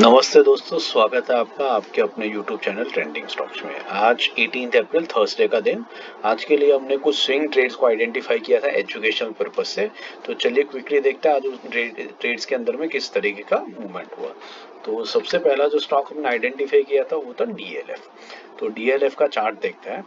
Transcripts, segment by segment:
नमस्ते दोस्तों, स्वागत है आपका आपके अपने YouTube चैनल ट्रेंडिंग स्टॉक्स में। आज 18 अप्रैल थर्सडे का दिन। आज के लिए हमने कुछ स्विंग ट्रेड्स को आइडेंटिफाई किया था एजुकेशनल पर्पस से। तो चलिए क्विकली देखते हैं आज उस ट्रेड्स के अंदर में किस तरीके का मूवमेंट हुआ। तो सबसे पहला जो स्टॉक हमने आइडेंटिफाई किया था वो था DLF। तो DLF का चार्ट देखते हैं।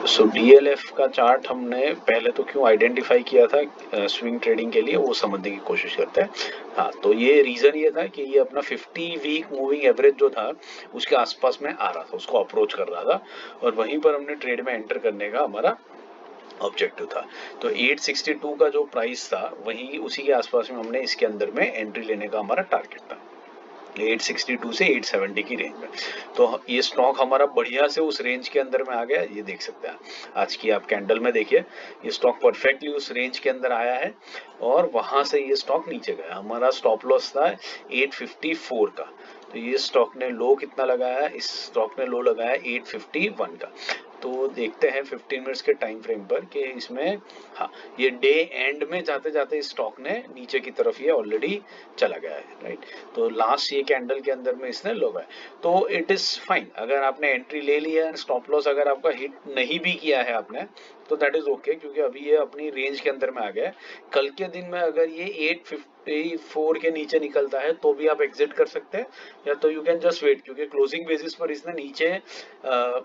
सो DLF का चार्ट हमने पहले तो क्यों आइडेंटिफाई किया था स्विंग ट्रेडिंग के लिए, वो समझने की कोशिश करते हैं। हाँ, तो ये रीजन ये था कि ये अपना 50 वीक मूविंग एवरेज जो था उसके आसपास में आ रहा था, उसको अप्रोच कर रहा था और वहीं पर हमने ट्रेड में एंटर करने का हमारा ऑब्जेक्टिव था। तो 862 का जो प्राइस था वही उसी के आसपास में हमने इसके अंदर में एंट्री लेने का हमारा टारगेट था, 862 से 870 की रेंज में। तो ये स्टॉक हमारा बढ़िया से उस रेंज के अंदर में आ गया, ये देख सकते हैं आज की आप कैंडल में देखिए, ये स्टॉक परफेक्टली उस रेंज के अंदर आया है और वहां से ये स्टॉक नीचे गया। हमारा स्टॉप लॉस था 854 का। तो ये स्टॉक ने लो कितना लगाया, इस स्टॉक ने लो लगाया 851 का। तो देखते हैं 15 मिनट्स के टाइम फ्रेम पर कि इसमें, हाँ, ये डे एंड में जाते जाते इस स्टॉक ने नीचे की तरफ ये ऑलरेडी चला गया है, राइट। तो लास्ट ये कैंडल के अंदर में इसने लो गया, तो इट इज फाइन। अगर आपने एंट्री ले लिया है, स्टॉप लॉस अगर आपका हिट नहीं भी किया है आपने, तो दैट इज ओके, क्योंकि अभी ये अपनी रेंज के अंदर में आ गया है। कल के दिन में अगर ये 854 के नीचे निकलता है तो भी आप एग्जिट कर सकते हैं, या तो यू कैन जस्ट वेट, क्योंकि क्लोजिंग बेसिस पर इसने नीचे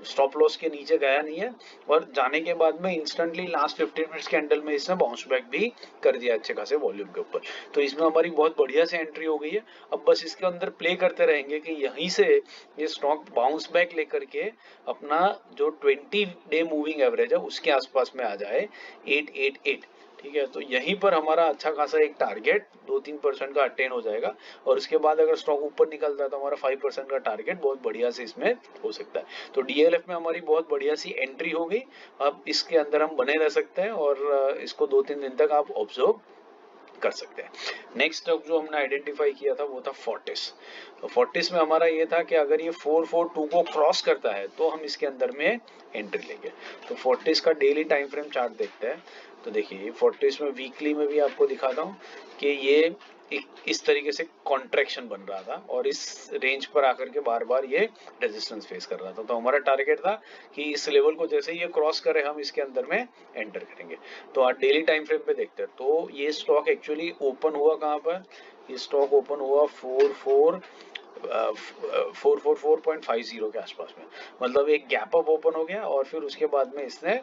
स्टॉप लॉस के नीचे गया नहीं है और जाने के बाद में इंस्टेंटली लास्ट 15 मिनट्स कैंडल में इसने बाउंस बैक भी कर दिया अच्छे खासे वॉल्यूम के ऊपर। तो इसमें हमारी बहुत बढ़िया से एंट्री हो गई है। अब बस इसके अंदर प्ले करते रहेंगे कि यहीं से ये स्टॉक बाउंस बैक लेकर के अपना जो 20 डे मूविंग एवरेज है उसके आसपास में आ जाए, 888। ठीक है, तो यहीं पर हमारा अच्छा खासा एक टारगेट 2-3% का अटेन हो जाएगा और उसके बाद अगर स्टॉक ऊपर निकलता है तो हमारा 5% का टारगेट बहुत बढ़िया से इसमें हो सकता है। तो DLF में हमारी बहुत बढ़िया सी एंट्री हो गई। अब इसके अंदर हम बने रह सकते हैं और इसको 2-3 दिन तक आप ऑब्जर्व कर सकते हैं। नेक्स्ट स्टॉक जो हमने आइडेंटिफाई किया था वो था फोर्टिस। तो फोर्टिस में हमारा ये था कि अगर ये 442 को क्रॉस करता है तो हम इसके अंदर में एंट्री लेंगे। तो फोर्टिस का डेली टाइम फ्रेम चार्ट देखते हैं। तो देखिए फोर्टिस में वीकली में भी आपको दिखाता हूँ कि ये इस तरीके से कॉन्ट्रैक्शन बन रहा था और इस रेंज पर आकर के बार बार ये रेजिस्टेंस फेस कर रहा था। तो हमारा टारगेट था कि इस लेवल को जैसे ये क्रॉस करे हम इसके अंदर में एंटर करेंगे। तो आज डेली टाइम फ्रेम पे देखते हैं। तो ये स्टॉक एक्चुअली ओपन हुआ कहाँ पर, ये स्टॉक ओपन हुआ 444.50 के आसपास में। मतलब एक गैप अप ओपन हो गया और फिर उसके बाद में इसने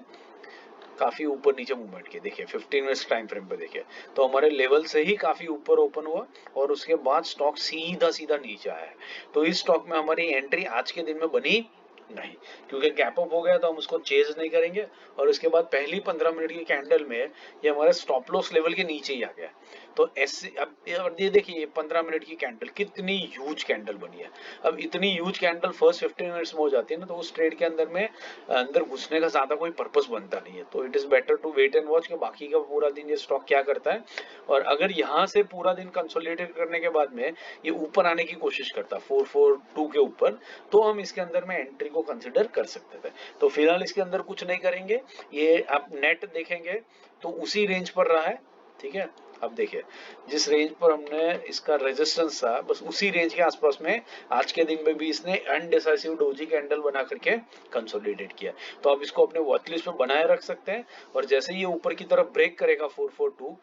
काफी ऊपर नीचे मूवमेंट की। देखिए 15 मिनट्स टाइम फ्रेम पे देखिए, तो हमारे लेवल से ही काफी ऊपर ओपन हुआ और उसके बाद स्टॉक सीधा सीधा नीचे आया है। तो इस स्टॉक में हमारी एंट्री आज के दिन में बनी नहीं, क्योंकि गैप अप हो गया तो हम उसको चेज नहीं करेंगे और उसके बाद पहली 15 मिनट की कैंडल में ये हमारे स्टॉप लॉस लेवल के नीचे ही आ गया। तो ऐसे अब ये देखिए 15 मिनट की कैंडल कितनी ह्यूज कैंडल बनी है। अब इतनी ह्यूज कैंडल फर्स्ट 15 मिनट्स में हो जाती है ना, तो उस ट्रेड के अंदर में अंदर घुसने का ज्यादा कोई पर्पस बनता नहीं है। तो it is better to wait and watch कि बाकी का पूरा दिन ये स्टॉक क्या करता है। और अगर यहाँ से पूरा दिन कंसोलिडेट करने के बाद में ये ऊपर आने की कोशिश करता 442 के ऊपर, तो हम इसके अंदर में एंट्री को कंसिडर कर सकते थे। तो फिलहाल इसके अंदर कुछ नहीं करेंगे। ये आप नेट देखेंगे तो उसी रेंज पर रहा है। ठीक है, अब देखिए जिस रेंज पर हमने इसका रेजिस्टेंस था बस उसी रेंज के आसपास में आज के दिन में भी इसने अनडिसाइसिव डोजी कैंडल बना करके कंसोलिडेट किया। तो आप इसको अपने वॉच लिस्ट में बनाए रख सकते हैं और जैसे ये ऊपर की तरफ ब्रेक करेगा 442,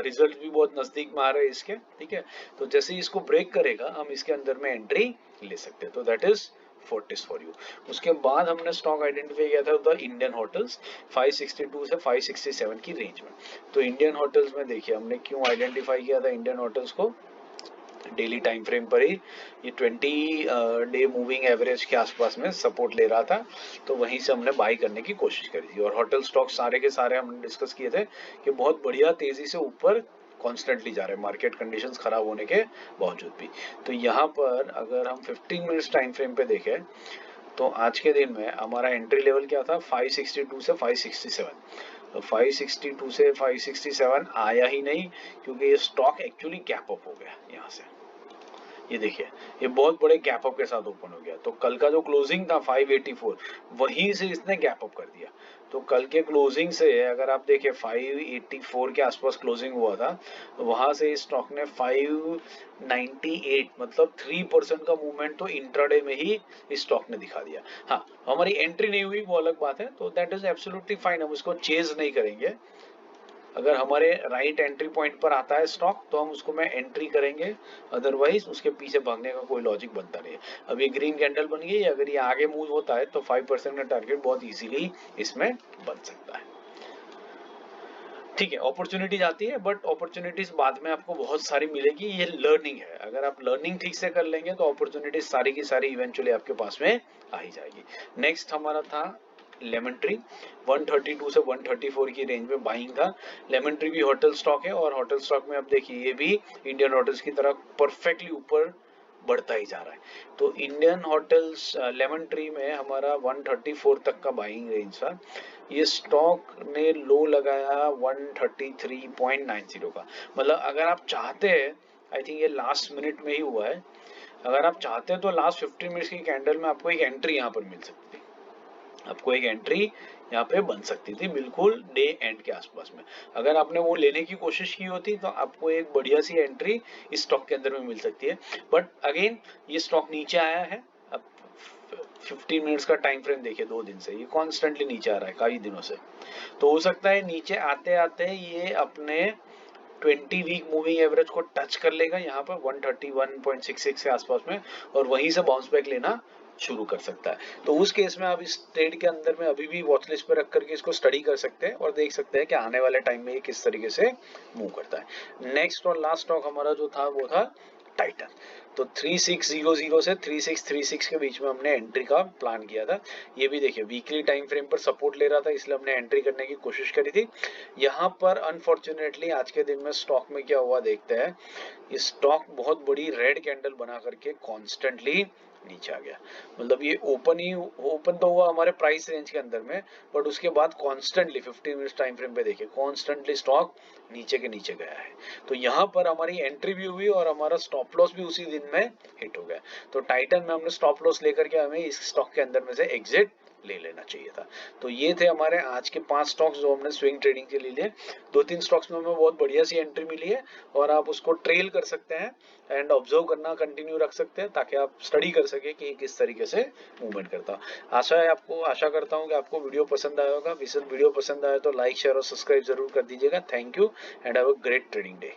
रिजल्ट भी बहुत नजदीक में आ रहे हैं इसके। ठीक है, तो जैसे ही इसको ब्रेक करेगा हम इसके अंदर में एंट्री ले सकते हैं। तो that is Fortis for you. उसके बाद हमने स्टॉक आइडेंटिफाई किया था इंडियन होटल्स 562 से 567 की रेंज में। तो इंडियन होटल्स में देखिए हमने क्यों आइडेंटिफाई किया था इंडियन होटल्स को, डेली टाइम फ्रेम पर ही ये 20 डे मूविंग एवरेज के आसपास में सपोर्ट ले रहा था। तो वहीं से हमने बाई करने की कोशिश करी थी और होटल स्टॉक सारे के सारे हमने डिस्कस किए थे कि बहुत बढ़िया तेजी से ऊपर कॉन्स्टेंटली जा रहे हैं मार्केट कंडीशंस खराब होने के बावजूद भी। तो यहाँ पर अगर हम 15 मिनट्स टाइम फ्रेम पे देखें तो आज के दिन में हमारा एंट्री लेवल क्या था, 562 से 567। तो 562 से 567 आया ही नहीं, क्योंकि ये स्टॉक एक्चुअली गैप अप हो गया यहाँ से। ये देखिए, ये बहुत बड़े गैप अप के साथ ओपन हो गया। तो कल का जो क्लोजिंग था 584, वहीं से इसने गैप अप कर दिया। तो कल के क्लोजिंग से अगर आप देखें 584 के आसपास क्लोजिंग हुआ था, तो वहां से इस स्टॉक ने 598 मतलब 3% का मूवमेंट तो इंट्राडे में ही इस स्टॉक ने दिखा दिया। हाँ, हमारी एंट्री नहीं हुई वो अलग बात है, तो दैट इज एब्सोल्युटली फाइन, हम उसको चेज नहीं करेंगे। अगर हमारे राइट एंट्री पॉइंट पर आता है स्टॉक तो हम उसको में एंट्री करेंगे, अदरवाइज उसके पीछे भागने का कोई लॉजिक बनता नहीं है। अब ये ग्रीन कैंडल बन गई, अगर ये आगे मूव होता है तो 5% का टारगेट बहुत इजीली इसमें बन सकता है। ठीक है, अपॉर्चुनिटीज आती है, बट अपॉर्चुनिटीज बाद में आपको बहुत सारी मिलेगी। ये लर्निंग है, अगर आप लर्निंग ठीक से कर लेंगे तो अपॉर्चुनिटीज सारी की सारी इवेंचुअली आपके पास में आ ही जाएगी। नेक्स्ट हमारा था लेमन ट्री, 132 से 134 की रेंज में बाइंग था। लेमन ट्री भी होटल स्टॉक है, और होटल स्टॉक में आप देखिए ये भी इंडियन होटल्स की तरह परफेक्टली ऊपर बढ़ता ही जा रहा है। तो इंडियन होटल्स लेमन ट्री में हमारा 134 तक का बाइंग रेंज था। ये स्टॉक ने लो लगाया 133.90 का। मतलब अगर आप चाहते हैं, आई थिंक ये लास्ट मिनट में ही हुआ है, अगर आप चाहते हैं तो लास्ट 15 मिनट्स की कैंडल में आपको एक एंट्री यहाँ पर मिल सकती है, आपको एक एंट्री यहाँ पे बन सकती थी बिल्कुल डे एंड के आसपास में। अगर आपने वो लेने की कोशिश की होती तो आपको एक बढ़िया सी एंट्री इस स्टॉक के अंदर में मिल सकती है। बट अगेन ये स्टॉक नीचे आया है। अब 15 मिनट्स का टाइम फ्रेम देखिए, 2 दिन से ये कॉन्स्टेंटली नीचे आ रहा है कई दिनों से। तो हो सकता है नीचे आते आते ये अपने 20 वीक मूविंग एवरेज को टच कर लेगा यहाँ पर 131.66 के आसपास में, और वहीं से बाउंस बैक लेना शुरू कर सकता है। तो उस केस में आप इस ट्रेड के अंदर में अभी भी वॉच लिस्ट पे रख करके इसको स्टडी कर सकते हैं और देख सकते हैं कि आने वाले टाइम में ये किस तरीके से मूव करता है। नेक्स्ट और लास्ट स्टॉक हमारा जो था वो था टाइटन। तो 3600 से 3636 के बीच में हमने एंट्री का प्लान किया था। ये भी देखिए वीकली टाइम फ्रेम पर सपोर्ट ले रहा था, इसलिए हमने एंट्री करने की कोशिश करी थी। यहाँ पर अनफॉर्चुनेटली आज के दिन में स्टॉक में क्या हुआ देखते हैं। ये स्टॉक बहुत बड़ी रेड कैंडल बना करके कॉन्स्टेंटली नीचे आ गया। मतलब ये ओपन तो हुआ हमारे प्राइस रेंज के अंदर में, बट उसके बाद कॉन्स्टेंटली 15 मिनट्स टाइम फ्रेम पे देखिए कॉन्स्टेंटली स्टॉक नीचे के नीचे गया है। तो यहाँ पर हमारी एंट्री भी हुई और हमारा स्टॉप लॉस भी उसी दिन में हिट हो गया। तो टाइटन में हमने स्टॉप लॉस लेकर के हमें इस स्टॉक के अंदर में से एग्जिट ले लेना चाहिए था। तो ये थे हमारे आज के 5 स्टॉक्स जो हमने स्विंग ट्रेडिंग के लिए लिए। 2-3 स्टॉक्स में हमें बहुत बढ़िया सी एंट्री मिली है, और आप उसको ट्रेल कर सकते हैं एंड ऑब्जर्व करना कंटिन्यू रख सकते हैं, ताकि आप स्टडी कर सके कि किस तरीके से मूवमेंट करता। आशा करता हूँ कि आपको वीडियो पसंद आया होगा। वीडियो पसंद आया तो लाइक शेयर और सब्सक्राइब जरूर कर दीजिएगा। Thank you and have a great trading day.